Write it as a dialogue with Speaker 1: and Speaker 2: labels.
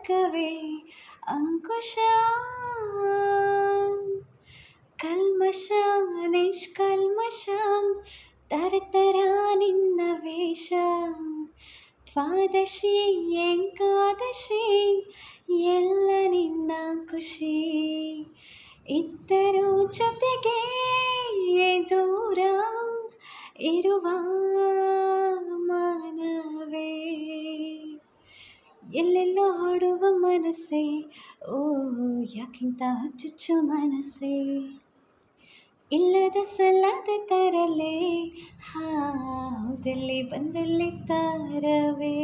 Speaker 1: ತರ್ಕವೇ ಅಂಕುಶ ಕಲ್ಮಶ ನಿಷ್ಕಲ್ಮಶ ತರತರ ನಿನ್ನ ವೇಷ ದ್ವಾದಶಿ ಏಕಾದಶಿ ಎಲ್ಲ ನಿನ್ನ ಖುಷಿ ಇದ್ದರೂ ಜೊತೆಗೆ ದೂರ ಇರುವ ಮಾನವೇ ಎಲ್ಲೆಲ್ಲೋ ಹೊಡುವ ಮನಸ್ಸೇ ಓ ಯಾಕಿಂತ ಹುಚ್ಚುಚ್ಚು ಮನಸ್ಸೇ ಇಲ್ಲದ ಸಲ್ಲದ ತರಲೇ ಹೌದಲ್ಲಿ ಬಂದಲ್ಲಿ ತಾರವೇ